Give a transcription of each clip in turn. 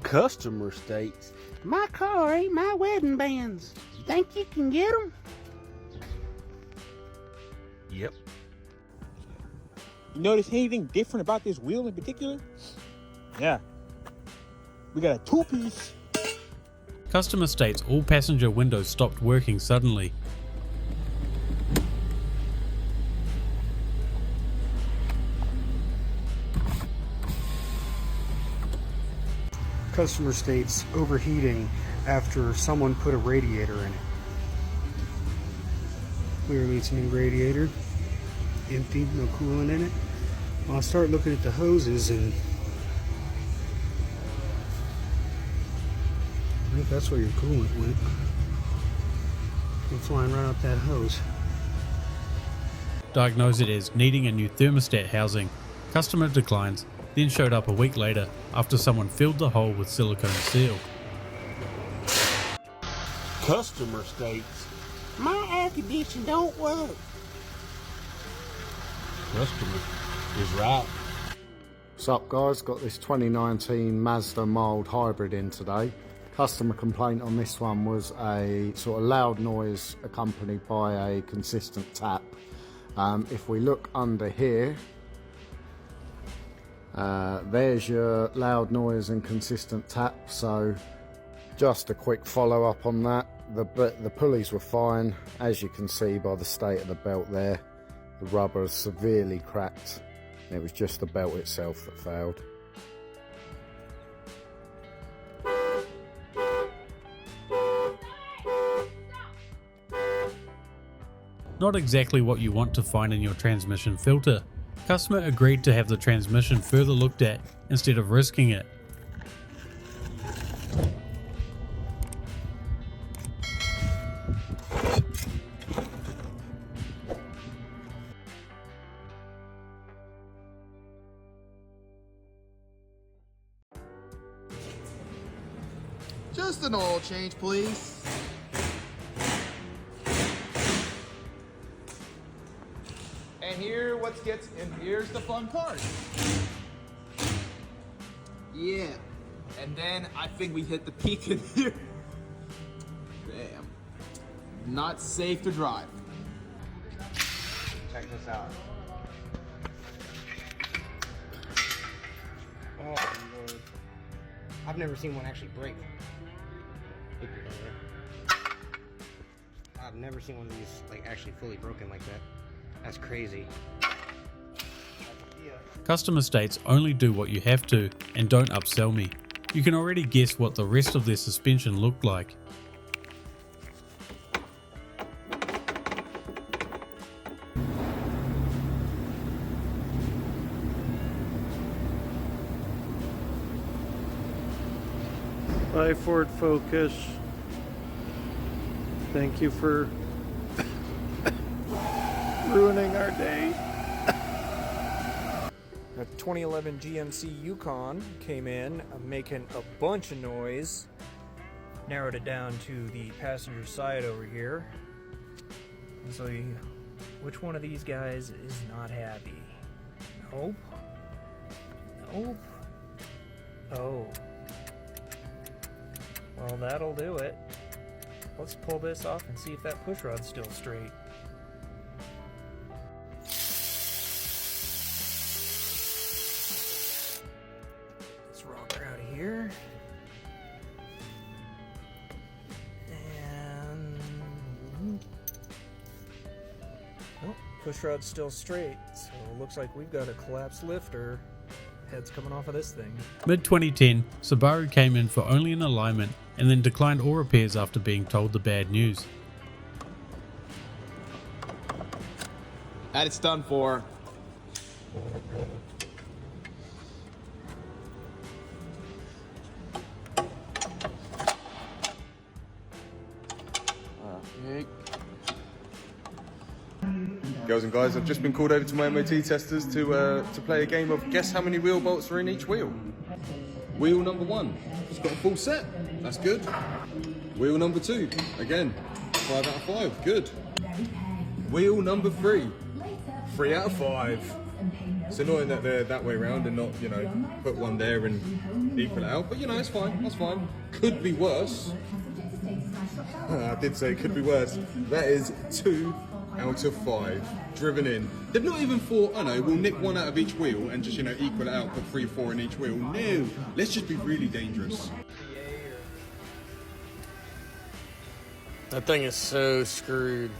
Customer states, my car ain't my wedding bands. You think you can get them? Yep. You notice anything different about this wheel in particular? Yeah. We got a two-piece. Customer states all passenger windows stopped working suddenly. Customer states overheating after someone put a radiator in it. Clearly it's a new radiator. Empty, no coolant in it. Well, I'll start looking at the hoses, and I think that's where your coolant went. It's flying right out that hose. Diagnosed it as needing a new thermostat housing. Customer declines, then showed up a week later after someone filled the hole with silicone seal. Customer states, my air conditioning don't work. Customer is right. Sup guys, got this 2019 Mazda mild hybrid in today. Customer complaint on this one was a sort of loud noise accompanied by a consistent tap. If we look under here, there's your loud noise and consistent tap. So just a quick follow up on that. The pulleys were fine, as you can see by the state of the belt there. The rubber is severely cracked. It was just the belt itself that failed. Not exactly what you want to find in your transmission filter. Customer agreed to have the transmission further looked at instead of risking it. Just an oil change, please. And here's the fun part. Yeah. And then I think we hit the peak in here. Damn. Not safe to drive. Check this out. Oh Lord. I've never seen one actually break. I've never seen one of these like actually fully broken like that. That's crazy. Customer states only do what you have to and don't upsell me. You can already guess what the rest of their suspension looked like. Bye Ford Focus. Thank you for ruining our day. A 2011 GMC Yukon came in, making a bunch of noise. Narrowed it down to the passenger side over here. And so, which one of these guys is not happy? Nope. Nope. Oh. Well, that'll do it. Let's pull this off and see if that push rod's still straight. Let's rock her out of here. And oh, push rod's still straight. So it looks like we've got a collapsed lifter. Heads coming off of this thing. Mid-2010, Subaru came in for only an alignment and then declined all repairs after being told the bad news. That it's done for. Girls and guys, I've just been called over to my MOT testers to play a game of guess how many wheel bolts are in each wheel. Wheel number 1, it's got a full set, that's good. Wheel number 2, again, 5 out of 5, good. Wheel number 3, 3 out of 5. It's annoying that they're that way around and not, you know, put one there and equal it out. But you know, it's fine. That's fine. Could be worse. I did say it could be worse. That is 2 out of 5 driven in. They've not even thought, I know, we'll nick one out of each wheel and just, you know, equal it out, put 3 or 4 in each wheel. No, let's just be really dangerous. That thing is so screwed.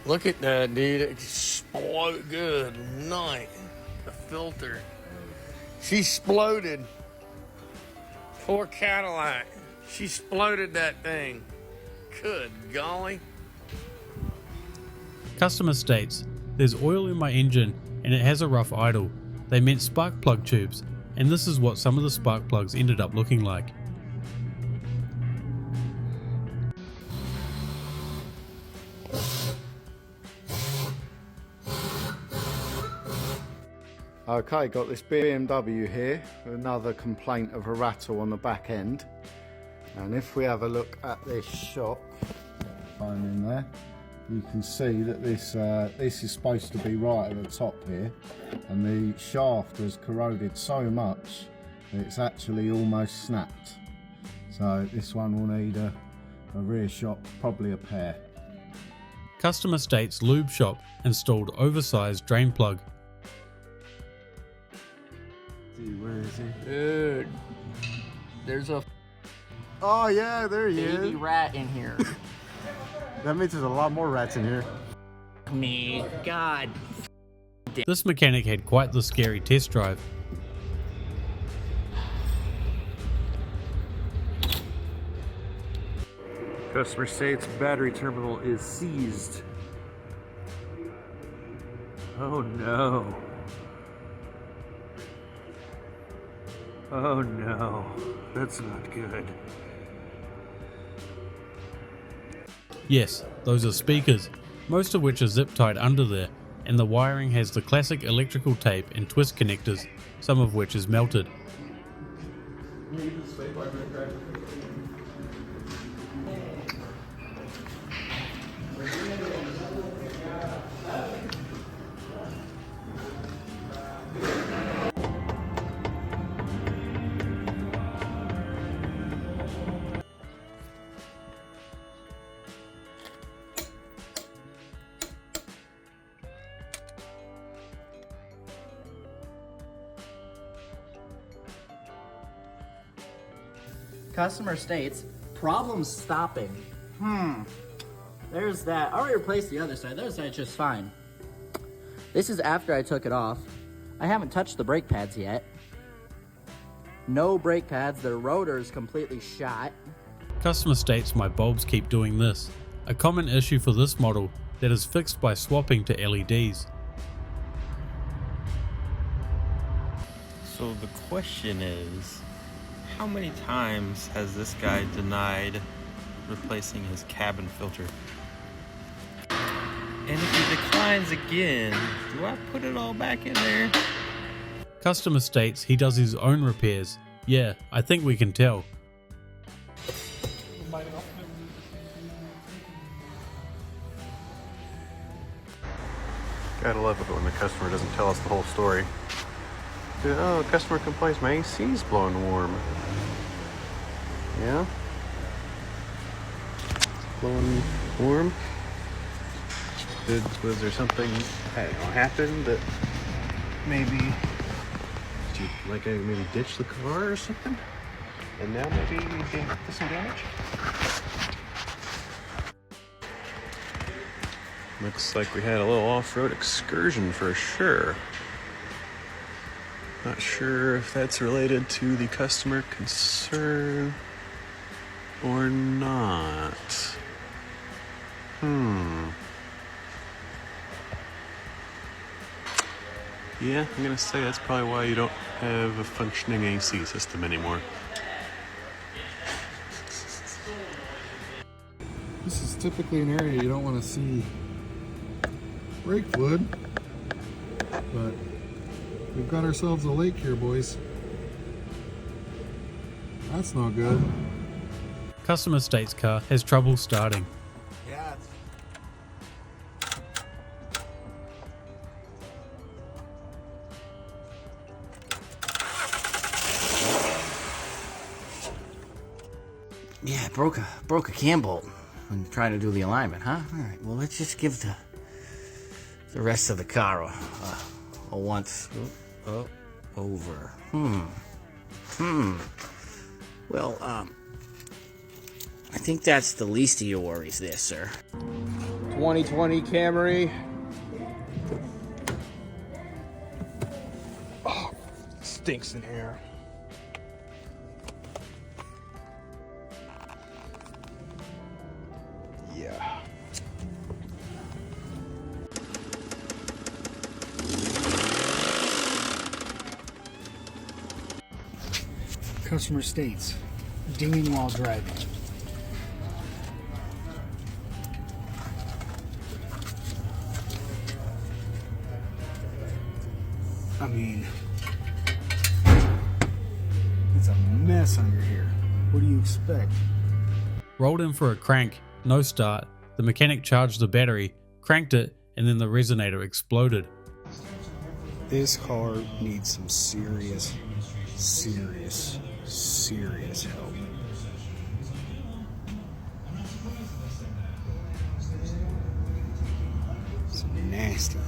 Look at that, dude. It exploded. Good night. The filter. She exploded. Poor Cadillac. She exploded that thing. Good golly. Customer states, there's oil in my engine and it has a rough idle. They meant spark plug tubes, and this is what some of the spark plugs ended up looking like. Okay, got this BMW here, another complaint of a rattle on the back end. And if we have a look at this shock, phone in there, you can see that this is supposed to be right at the top here, and the shaft has corroded so much that it's actually almost snapped. So this one will need a rear shock, probably a pair. Customer states lube shop installed oversized drain plug. Where is he? Dude. There's a Oh yeah, there he baby is. rat in here. That means there's a lot more rats in here. Me. God. This mechanic had quite the scary test drive. Customer states battery terminal is seized. Oh no. Oh no. That's not good. Yes, those are speakers, most of which are zip tied under there, and the wiring has the classic electrical tape and twist connectors, some of which is melted. Customer states, problem stopping. There's that. I already replaced the other side. The other side's just fine. This is after I took it off. I haven't touched the brake pads yet. No brake pads. The rotor's completely shot. Customer states my bulbs keep doing this, a common issue for this model that is fixed by swapping to LEDs. So the question is, how many times has this guy denied replacing his cabin filter? And if he declines again, do I put it all back in there? Customer states he does his own repairs. Yeah, I think we can tell. Gotta love it when the customer doesn't tell us the whole story. Oh, customer complains my AC's blowing warm. Yeah? Blowing warm? Was there something, I don't know, happened that maybe, did you like maybe ditch the car or something? And now maybe you did some damage? Looks like we had a little off-road excursion for sure. Not sure if that's related to the customer concern or not. Yeah, I'm gonna say that's probably why you don't have a functioning AC system anymore. This is typically an area you don't want to see brake fluid, but we've got ourselves a lake here, boys. That's not good. Customer states car has trouble starting. Yeah. Yeah, I broke a cam bolt when trying to do the alignment, huh? All right, well, let's just give the rest of the car a once over. Well, I think that's the least of your worries there, sir. 2020 Camry. Oh, stinks in here. Yeah. Customer states, dinging while driving. I mean, it's a mess under here. What do you expect? Rolled in for a crank, no start. The mechanic charged the battery, cranked it, and then the resonator exploded. This car needs some serious help. It's nasty.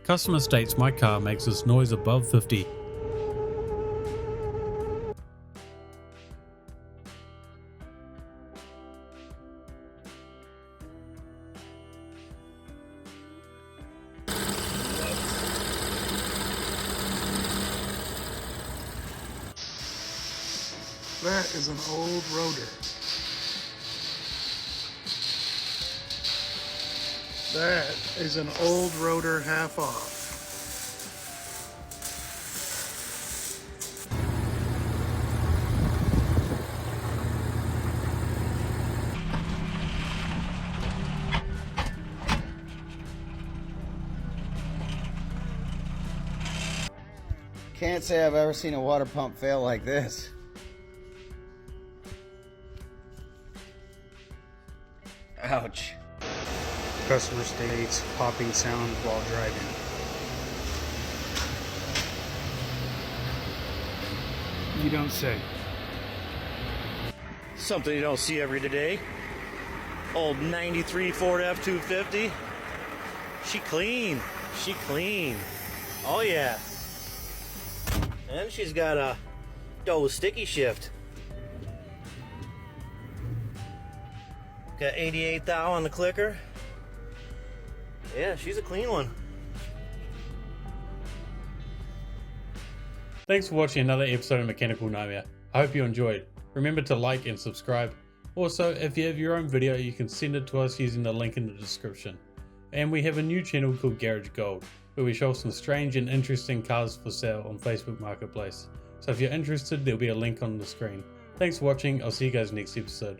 Customer states my car makes this noise above 50. That is an old rotor. That is an old rotor half off. Can't say I've ever seen a water pump fail like this. Ouch. Customer states popping sound while driving. You don't say. Something you don't see every day. Old 93 Ford F-250. She clean. She clean. Oh yeah. And she's got a double sticky shift. Got 88 thou on the clicker. Yeah, she's a clean one. Thanks for watching another episode of Mechanical Nightmare. I hope you enjoyed. Remember to like and subscribe. Also, if you have your own video, you can send it to us using the link in the description. And we have a new channel called Garage Gold, where we show some strange and interesting cars for sale on Facebook Marketplace. So if you're interested, there'll be a link on the screen. Thanks for watching. I'll see you guys next episode.